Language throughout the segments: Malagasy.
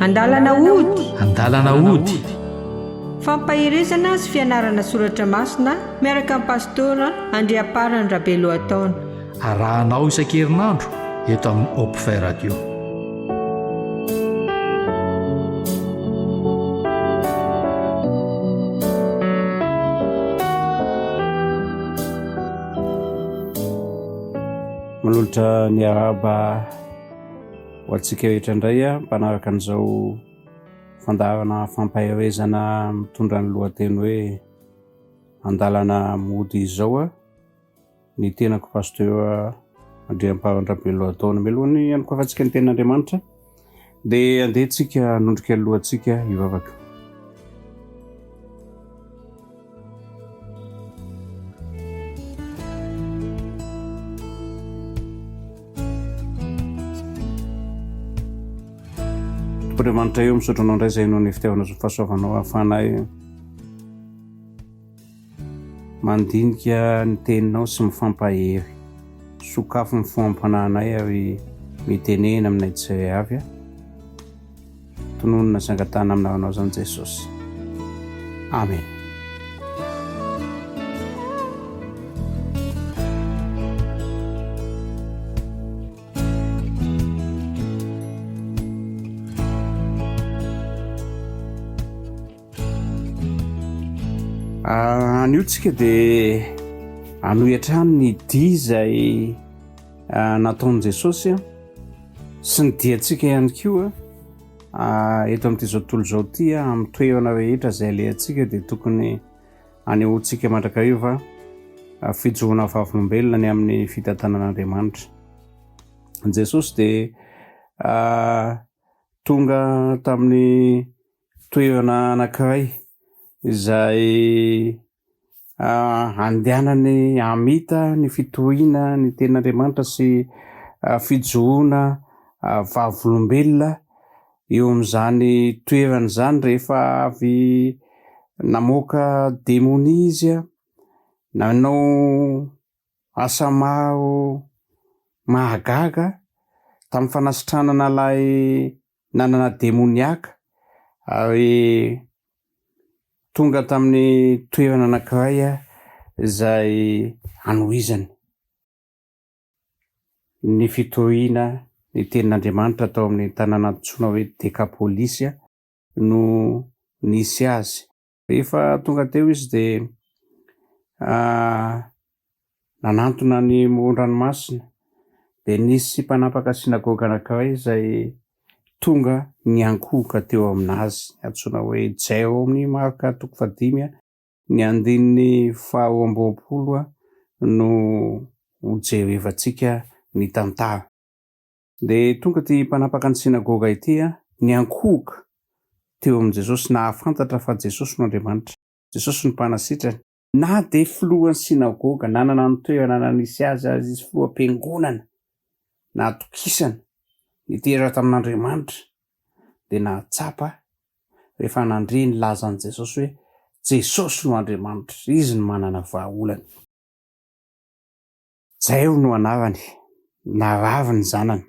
An-dalana hody. An-dalana hody. Fampahirizana sy fianarana soratra masina miaraka amin'ny Pasteur Andriamparany Rabelohataona. Arahanao isan-kerinandro eto amin'ny Haut Radio. Manolotra ny araba ho antsika rehetra indray mpanaraka an'izao fandarana fampahirezana mitondra ny lohateny hoe an-dalana mody izao ny tenako Pasteur Andriamparany Rabelohataona. Melohany anoko afantsika ny tenin'Andriamanitra dia andehantsika nondrika ny lohantsika hivavaka. Andriamanitra eo misotranao indray izay no ny fitiavana sy fahasoavanao hafanay mandinika ny teninao sy mifampahery sokafo ny foam-pananay ary mitenena aminay tsy avy tononona sangatana aminaranao zany Jesosy. Amen. Aniotsika dia anohiatrano ny dia izay nataon'i Jesosy sy ny diantsika ihany koa eto amin'ity zao tontolo izao ity amin'ny toerana rehetra izay alehantsika dia tokony anehoantsika mandrakariva fijohona vavolombelona ny amin'ny fitantanan'Andriamanitra. Jesosy dia tonga tamin'ny toerana anankiray izay andehanany hamita ny fitoriana ny tenin'Andriamanitra sy fijohona vavolombelona eo amin'izany toerana izany rehefa avy namoaka demonia izy nanao asa maro mahagaga tamin'ny fanasitranana ilay nanana demoniaka ary tonga tamin'ny toerana anankiray izay anohizany ny fitoriana ny tenin'Andriamanitra tao amin'ny tanàna antsoina hoe Dekapolisy no nisy azy. Rehefa tonga teo izy dia nanantona ny moron-dranomasina dia nisy mpanapaka synagoga anankiray izay tonga niankohoka teo aminazy antsoina hoe Jairo amin'ny marika 5 ny andininy 12 no jerevantsika ny tantara. Dia tonga ty mpanapaka ny synagoga ity niankohoka teo amin'i Jesosy nahafantatra fa Jesosy no Andriamanitra, Jesosy no mpanasitrany. Na dia filohan'ny synagoga nanana ny toerana nanisy azy izy filoham-piangonana na atokisana niteraka tamin'Andriamanitra dia nahatsapa rehefa nandre ny lazan'i Jesosy hoe Jesosy no Andriamanitra, izy no manana vahaolana. Jairo no anarany, narary ny zanany.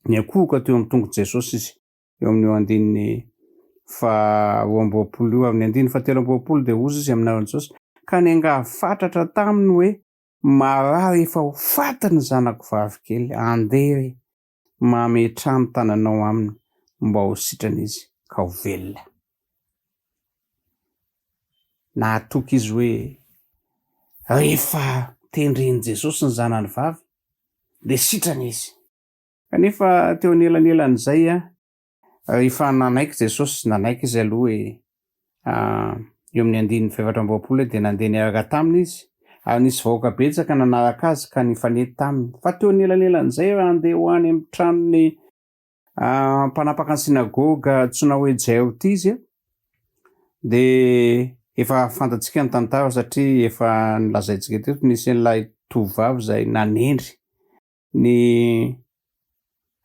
Niankohoka teo amin'ny tongo Jesosy izy eo amin'ny andininy 12 amin'ny andininy 13 dia ozy izy amin'ny anaran'i Jesosy ka niangavy-fatratra taminy hoe marary efa ho faty ny zanako vavikely, andeha mametrano tananao aminy mba ho sitrana izy ka ho velona. Nahatoky izy hoe rehefa tendren'i Jesosy ny zanany vavy dia sitrana izy. Kanefa teo anelanelan'izay rehefa nanaiky Jesosy, nanaiky izy aloha hoe eo amin'ny andininy 14 dia nandeha niaraka taminy izy ary nisy vahoaka betsaka nanaraka azy ka nifanety taminy. Fa teo anelanelan'izay raha andeha ho any amin'ny tranony mpanapaka ny synagoga antsoina hoe Jairo ity izy dia efa fantatsika ny tantara satria efa nilazaintsika teto nisy an'ilay tovovavy izay nanendry ny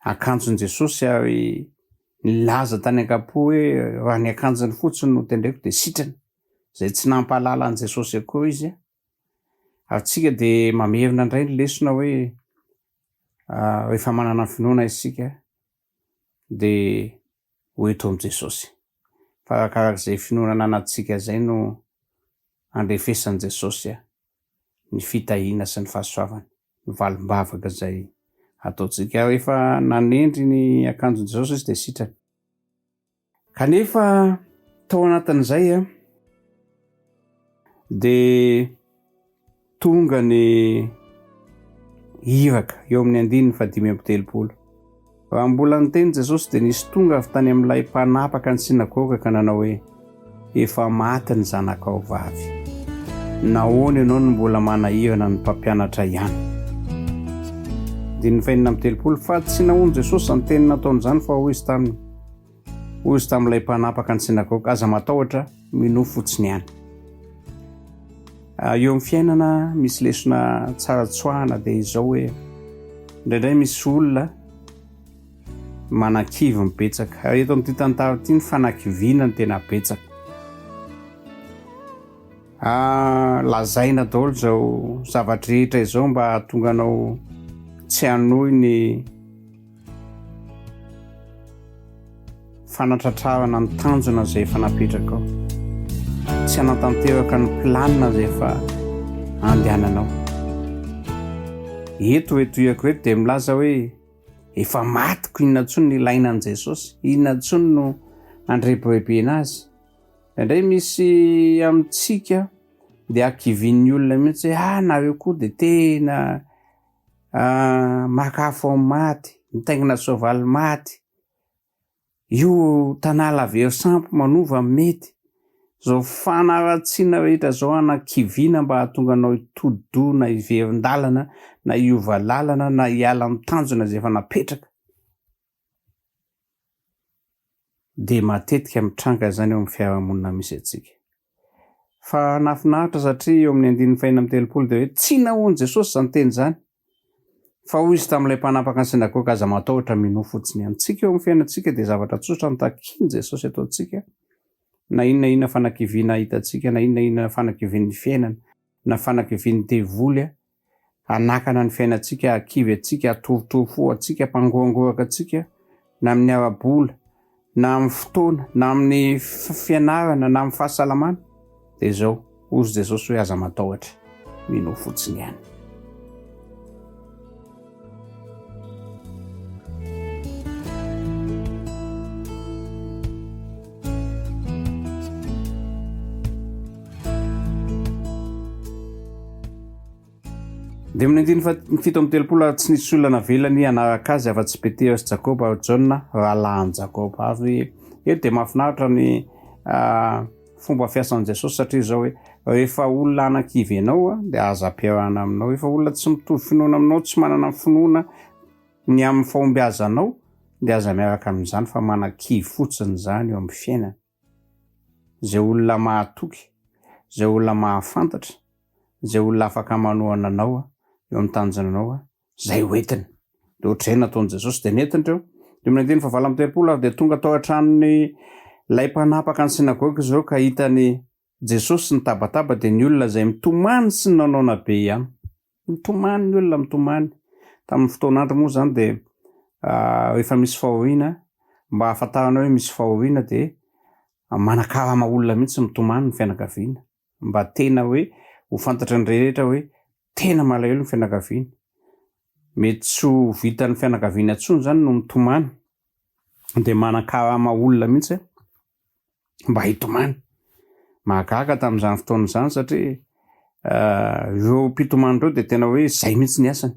akanjon'i Jesosy ary nilaza tany an-kapo hoe raha ny akanjony fotsiny no tendreko dia sitrana, izay tsy nampahalala an'i Jesosy akory izy ary tsika dia mamerina indray ny lesona hoe rehefa manana finoana isika dia hoeto am' Jesosy. Farakarak'izay finoana anatsika zay no andrefesan' Jesosy ny fitahiana sy ny fahasoavany, ny valim-bavaka zay ataotsika. Rehefa nanendry ny akanjon' Jesosy izy de sitrany. Kanefa tao anatin'izay de tonga ny iraka eo amin'ny 5:5. Raha mbola niteny Jesosy de nisy tonga avy tany amin'ilay mpanapaka ny sinagoga ka nanao hoe efa maty ny zanakao vavy. Nahoana ianao no mbola manahirana ny mpampianatra ihany? 5:3 fa tsy nahono Jesosy ny teny nataon'izany fa hoy izy tamin'ilay mpanapaka ny sinagoga, aza matahotra mino fotsiny ihany. Eo amin'ny fiainana misy lesona tsara tsoahana de izao hoe indraindray misy olona manan-kivy mibetsaka. Eto amin'ity tantara ity ny fanakiviana ny tena betsaka. Lazaina daholo zao zavatra rehetra izao mba hahatonga anao tsy hanohy ny fanatratrarana ny tanjona zay efa napetraka ao, tsy hanatanteraka ny planina zay efa andehananao. Eto iako eto de milaza hoe efa matiko, inona ntsony ny ilainan'i Jesosy, inona ntsony no andrebirebena azy. Indray misy amintsika de akivian'ny olona mihitsy hoe nareo koa de tena makafo maty, mitaingina soavaly maty, io tanàla versampo manova mety. Zao fanaratsiana rehetra zao anakiviana mba hahatonga anao hitodo na hiverin-dalana na hiova lalana na hiala amin'ny tanjona zay efa napetraka, de matetika mitranga zany eo amin'ny fiarahamonina misy atsika. Fa nafinaritra satria eo amin'ny 5:3 de hoe tsy nahono Jesosy zany teny zany, fa hoy izy tamin'ilay mpanapaka ny sinagoga, aza matahotra mino fotsiny ihany. Tsika eo amin'ny fiainantsika de zavatra tsotra ny takiany Jesosy ataontsika, na inona fanakiviana hitantsika, na inona fanakivian'ny fiainana, na fanakivian'ny devoly, anakana ny fiainantsika, akivy atsika, atovotovo atsika, ampangoangoraka atsika, na amin'ny arabola, na amin'ny fotoana, na amin'ny fianarana, na amin'ny fahasalamana, de zao ozy Jesosy hoe aza matahotra mino fotsiny ihany. De amin'ny 7:3 tsy nisy olona velany anaraka azy afa-tsy Petera sy Jakoba, Jaona, rahalahin'i Jakoba avy. Eto de mahafinaritra ny fomba fiasan'i Jesosy satria zao hoe rehefa olona anakivy ianao de aza ampiarahana aminao, rehefa olona tsy mitovy finoana aminao, tsy manana finoana ny amin'ny fahombiazanao, de aza miaraka amin'izany fa manan-kivy fotsiny zany eo amin'ny fiainana. Zay olona mahatoky, zay olona mahafantatra, zay olona afaka manohana anao eo amin'ny tanjonanao, zay hoentiny. De ohatr'izay nataon'i Jesosy de nentiny reo. De amin'ny 9:30 de tonga tao an-tranon'ny lay mpanapaka ny sinagoga zao ka hitany Jesosy nitabataba de ny olona zay mitomany sy ny nanaona be ihany. Mitomany ny olona, mitomany. Tamin'ny fotoan'andro moa zany de rehefa misy fahoriana, mba hahafantarana hoe misy fahoriana de manakarama olona mihitsy mitomany ny fianakaviana, mba tena hoe ho fantatra ny rehetra hoe tena malahelo ny fianakaviana. Mety tsy ho vitan'ny fianakaviana intsony zany no mitomany, de manakarama olona mihitsy mba hitomany. Mahagaga tamin'izany fotoana zany satria ireo mpitomany ireo de tena hoe zay mihitsy ny asany.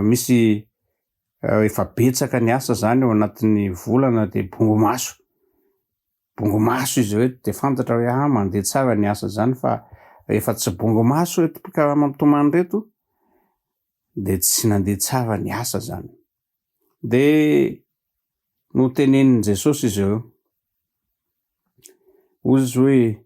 Misy efa betsaka ny asa zany ao anatin'ny volana de bongomaso izy hoe de fantatra hoe mandeha tsara ny asa zany, fa rehefa tsy bongomaso reto mpikarama mitomany reto de tsy nandeha tsara ny asa zany. De no tenenin' Jesosy izy ireo, ozy hoe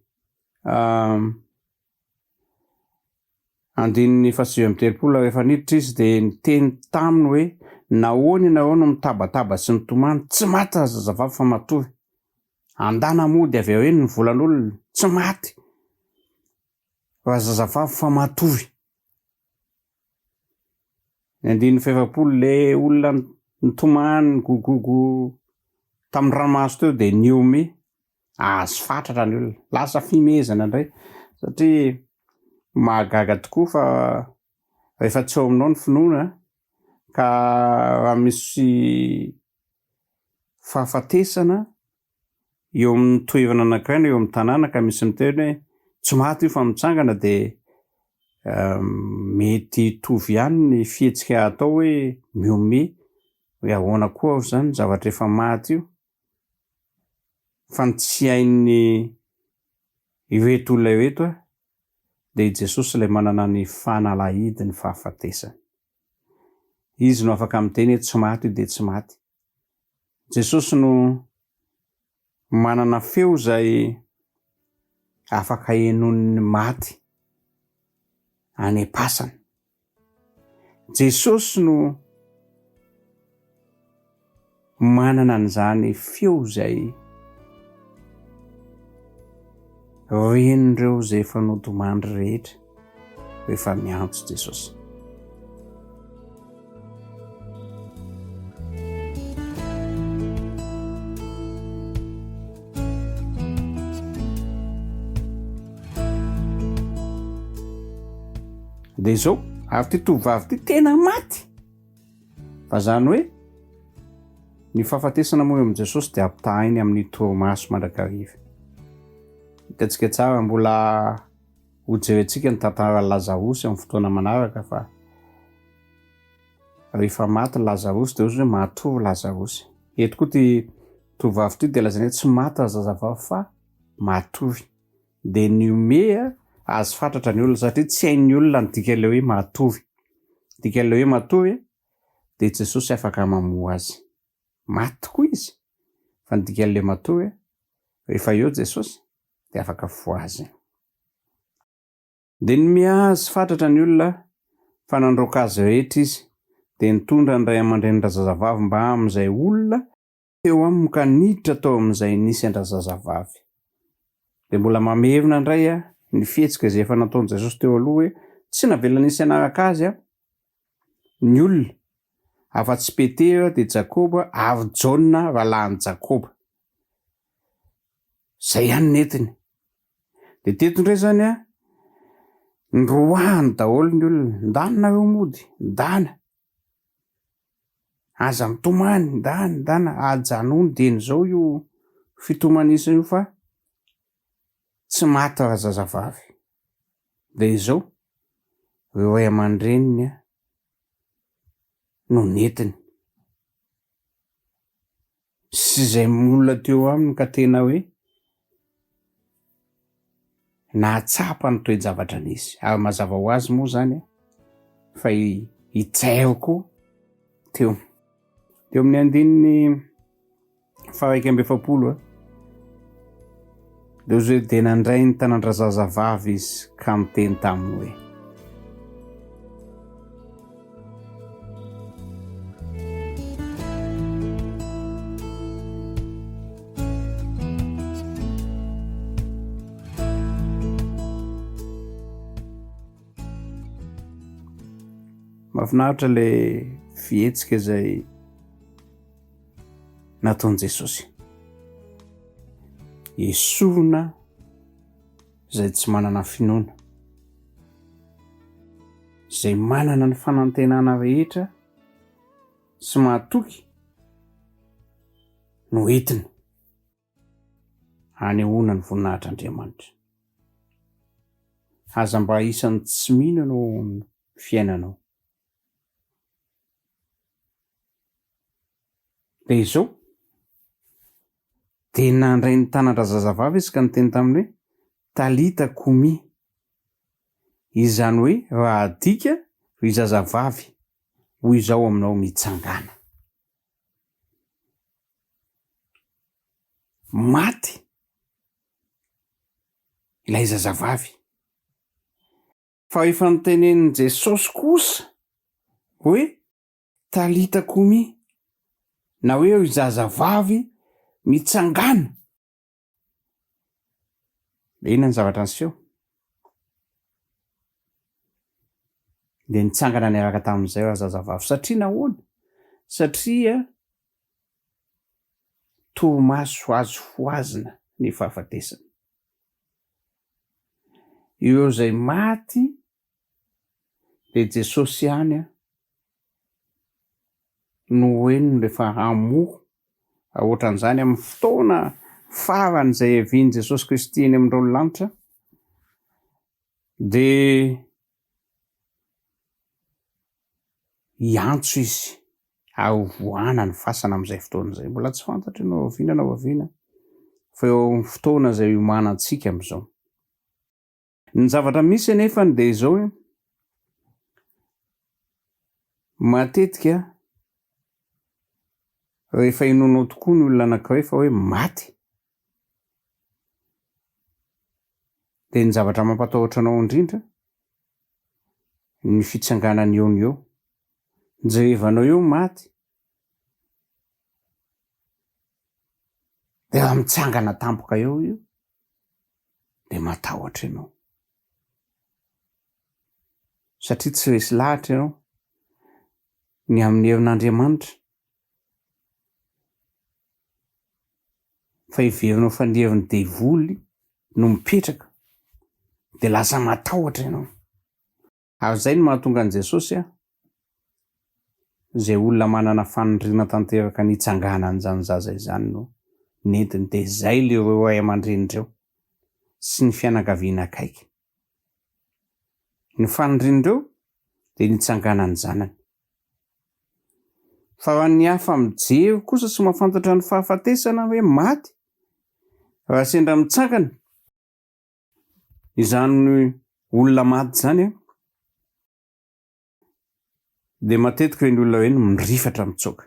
9:30 rehefa niditra izy de niteny taminy hoe nahoana ianareo no mitabataba sy mitomany, tsy maty zazavavy fa matory. Andana mody avy eo ny volan'olona, tsy maty fa zazavavy fa matory. 9:30 le olona nitomany gogogo tamin'ny ranomasy teo dia niome azo fatratra ny olona, lasa fimezana indray satria mahagaga tokoa fa rehefa tsy eo aminao ny finoana ka raha misy fahafatesana eo amin'ny toerana anankiray na eo amin'ny tanàna ka misy miteny hoe tsy maty io fa mitsangana dia mety hitovy ihany ny fihetsika atao hoe miome hoe ahoana koa zany zavatra efa maty io fa ny tsy hain'ny ireto olona ireto dia Jesosy ilay manana ny fanalahidy ny fahafatesany. Izy no afaka miteny hoe tsy maty io dia tsy maty. Jesosy no manana feo izay afaka henon'ny maty anepasana. Jesosy no manana an'izany feo izay renireo izay efa nodomandry rehetra rehefa miantso Jesosy. Dia izao ary ty tovovavy ty tena maty fa zany hoe ny fahafatesana moa eo amin'i Jesosy dia ampitahiny amin'ny torimaso mandrakariva. Hitantsika tsara mbola hojerentsika ny tantaran'i Lazarosy amin'ny fotoana manaraka fa rehefa maty Lazarosy dia ozy hoe matory Lazarosy. Eto koa ty tovovavy ty dia lazaina hoe tsy maty zazavavy fa matory dia niome azo fantatra ny olona satria tsy hain'ny olona ny dikan'ilay hoe matory. Dikan'ilay hoe matory dia Jesosy afaka mamoha azy. Maty tokoa izy fa ny dikan'ilay matory rehefa eo Jesosy dia afaka foazy. Dia ny azo fantatra ny olona fa nandroaka azy rehetra izy dia nitondra ny ray aman-dren'ny zazavavy mba amin'izay olona eo aminy ka niditra tao amin'izay nisy an-drazazavavy. Dia mbola mamerina indray ny fihetsika izay efa nataon'i Jesosy teo aloha hoe tsy navela nisy hanaraka azy ny olona afa-tsy Petera dia Jakoba ary Jaona rahalahin'i Jakoba. Zay ihany netiny. Dia teto indray zany ndroahany daholo ny olona, ndany nareo mody, ndana. Aza mitomany, ndana, ajanony deny zao io fitomanisana io fa tsy maty zazavavy. Dia izao ireo ray aman-dreniny no netiny. Sy izay olona teo aminy ka tena hoe nahatsapa ny toe-javatra nisy. Ary mazava ho azy moa zany fa i-Jairo koa teo amin'ny andininy 120 dia ozy hoe dia nandray ny tanan-drazazavavy izy ka miteny taminy hoe mahafinaritra ilay fihetsika izay nataon'i Jesosy. Esorina izay tsy manana finoana, izay manana ny fanantenana rehetra sy mahatoky no entiny hanehoana ny voninahitr'Andriamanitra. Aza mba isan'ny tsy mino no fiainanao. Dia izao dia nandray ny tanan-drazazavavy izy ka niteny taminy hoe talita kumi. Izany hoe raha adika ry zazavavy hoy izao aminao mitsangana. Maty ilay zazavavy. Fa rehefa nitenen'i Jesosy kosa hoe talita kumi na hoe ry zazavavy mitsangana. Inona ny zavatra niseho? Dia nitsangana niaraka tamin'izay raha zazavavy. Satria nahoana? Satria tomaso azo foazina ny fahafatesana. Eo izay maty le Jesosy any no hoeniny rehefa hamoho ohatran'izany amin'ny fotoana farany izay viany Jesosy Kristy eny amin'ireo lanitra, dia hiantso izy ahovoana ny fasana amin'izay fotoana izay. Mbola tsy fantatra ianao aviana na aviana fa eo amin'ny fotoana izay hiomanantsika amin'izao. Ny zavatra misy anefa dia izao, matetika rehefa inonao tokoa ny olona anankiray fa hoe maty, dia ny zavatra mampatahotra anao indrindra ny fitsanganany eo ny eo. Jerevanao eo maty, dia raha mitsangana tampoka eo io, dia matahotra ianao. Satria tsy resy lahatra ianao ny amin'ny herin'Andriamanitra, fa iverinao fa ny herin'ny devoly no mipetraka, dia lasa matahotra ianao. Ary izay no mahatonga an' Jesosy izay olona manana fanondriana tanteraka nitsangana an'izany zaza izany no nentiny, dia izay le reo ray aman-drenindreo sy ny fianakaviana akaiky. Ny fanondrinindreo dia nitsangana ny zanany. Fa raha ny hafa mijery kosa sy mahafantatra ny fahafatesana hoe maty, raha sendra mitsangana izany olona maty izany, dia matetika ny olona hoe mirifatra mitsoaka.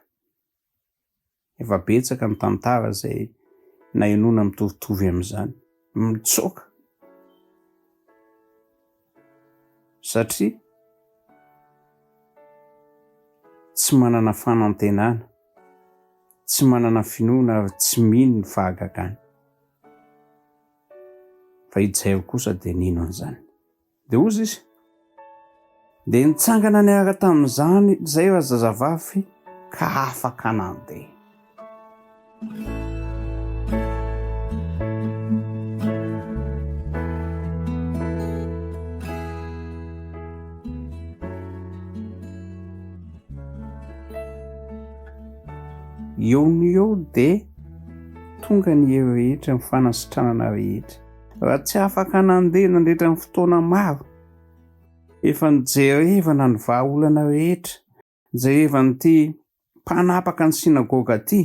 Efa betsaka ny tantara izay nahenona mitovitovy amin'izany, mitsoaka. Satria tsy manana fanantenana, tsy manana finoana ary tsy mino ny fahagagana. Fa i Jairo kosa dia nino an'izany. Dia ozy izy, dia nitsangana niaraka tamin'izany izay razazavavy ka afaka nandeha. Eo ny eo dia tonga ny eo rehetra ny fanasitranana rehetra. Raha tsy afaka nandeha nandritra ny fotoana maro, efa nijerevana ny vahaolana rehetra, nijerevana ity mpanapaka ny sinagoga ity,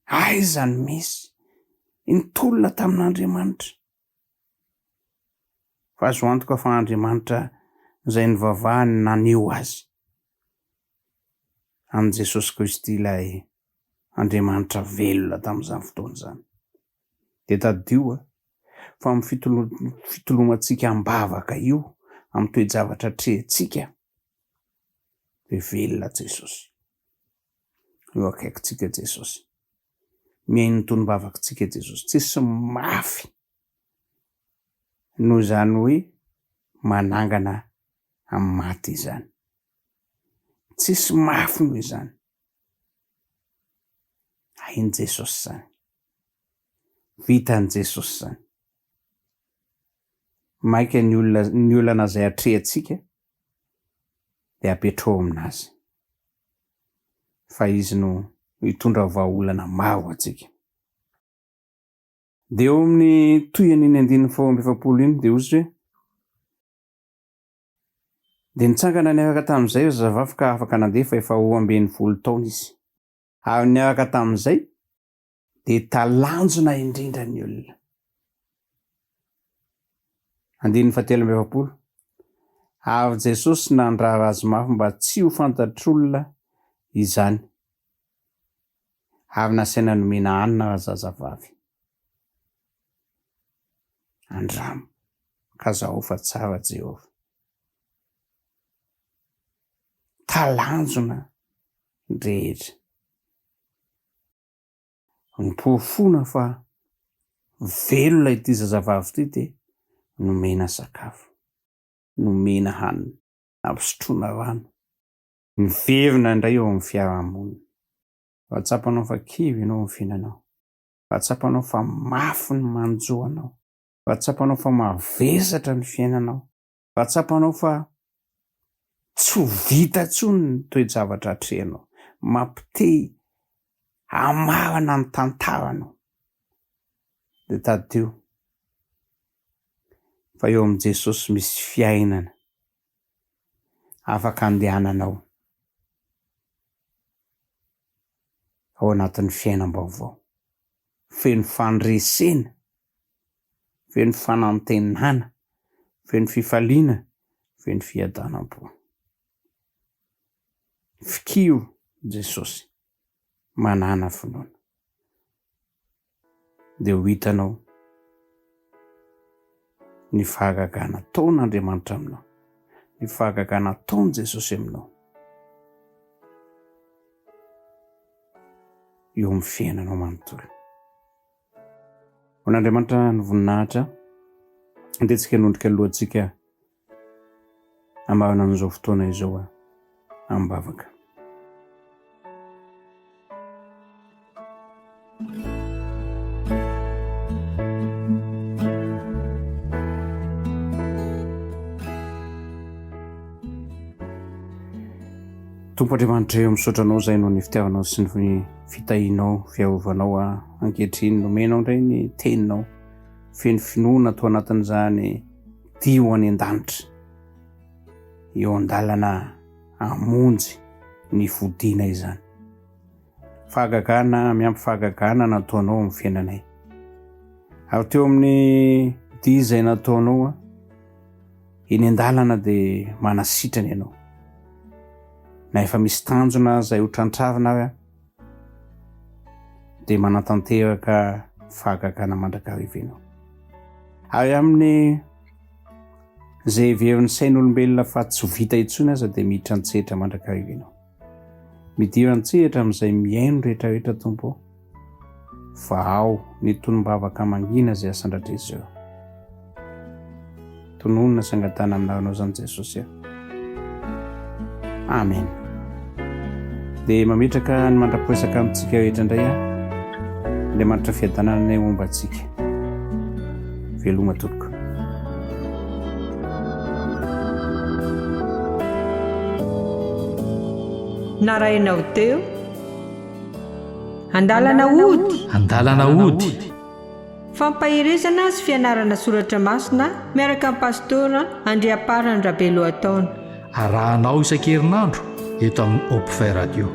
aiza ny misy nitolona tamin'Andriamanitra. Fa azo antoka fa Andriamanitra izay nivavahany naneho azy an' Jesosy Kristy ilay Andriamanitra velona tamin'izany fotoana izany. Dia tadio fa amin'ny fitolomantsika ambavaka io, amin'ny toe-javatra trehintsika, dia velona Jesosy. Eo akaikintsika Jesosy. Miaino ny tonom-bavakantsika Jesosy. Tsisy mafy noho izany hoe manangana amin'ny maty izany. Tsisy mafy noho izany. Hain' Jesosy izany. Vitan' Jesosy izany. Maika ny olana izay atrehantsika dia apetrao aminazy. Fa izy no hitondra vahaolana maro atsika. Dia eo amin'ny tohiny 9:27 iny dia ozy hoe, dia nitsangana niaraka tamin'izay zazavavy ka afaka nandeha fa efa 12 taona izy. Ary niaraka tamin'izay dia talanjona indrindra ny olona. 13:20 Ary Jesosy nandrara azy mafy mba tsy ho fantatr'olona izany, ary nasaina nomena hanina razazavavy. Andramo ka zaho fa tsara Jehovah. Talanjona rehetra. Nipofona fa velona ity zazavavy ity dia nomena sakafo, nomena hanina, nampisotroana rano, niverina indray eo amin'ny fiarahamonina. Vatsapanao fa kivy ianao ny fihinanao. Vatsapanao fa mafy ny manjoanao. Vatsapanao fa mavesatra ny fiainanao. Vatsapanao fa tsy ho vita tsony ny toe-javatra atrehanao. Mampite amahana ny tantaranao. Dia tady teo fa eo amin'i Jesosy misy fiainana afaka andehananao ao anatin'ny fiainam-baovao. Feno fandresena, feno fanantenana, feno fifaliana, feno fiadanam-po. Fikio Jesosy manana finoana. Dia ho hitanao ny fahagagana ataon'Andriamanitra aminao, ny fahagagana ataon'i Jesosy aminao eo amin'ny fiainanao manontolo. Ho an'Andriamanitra ny voninahitra andehantsika hanondrika ny lohantsika hamarana an'izao fotoana izao ambavaka. Tompo Andriamanitra, eo misaotranao izay noho ny fitiavanao sy ny fitahinao, fiarovanao ankehitriny. Nomenao indray ny teninao, feno finoana atao anatin'izany dio any an-danitra, eo an-dalana hamonjy ny fodiana izany. Fahagagana, miampy fahagagana nataonao amin'ny fiainanay. Ary teo amin'ny dia izay nataonao eny an-dalana dia manasitrana ianao. Na efa misy tanjona izay ho trantravina dia manatanteraka fahagagana mandrakarivinao. Ary amin'ny izay heverin'ny sain'olombelona fa tsy vita intsony aza dia miditra an-tsehatra mandrakarivinao. Midira an-tsehatra amin'izay miaino rehetrarehetra Tompo, fa ao ny tonombavaka mangina izay asandratry ireo. Tononona sangatana aminaranao izany Jesosy. Amen. Dia mametraka ny mandra-piresaka amintsika rehetra indray Andriamanitra fiadanana momba antsika. Veloma tompoko. Narainao teo An-dalana hody. An-dalana hody. Fampahirizana sy fianarana soratra masina miaraka amin'ny Pasteur Andriamparany Rabelohataona. Arahanao isan-kerinandro eto amin'ny Hope Radio.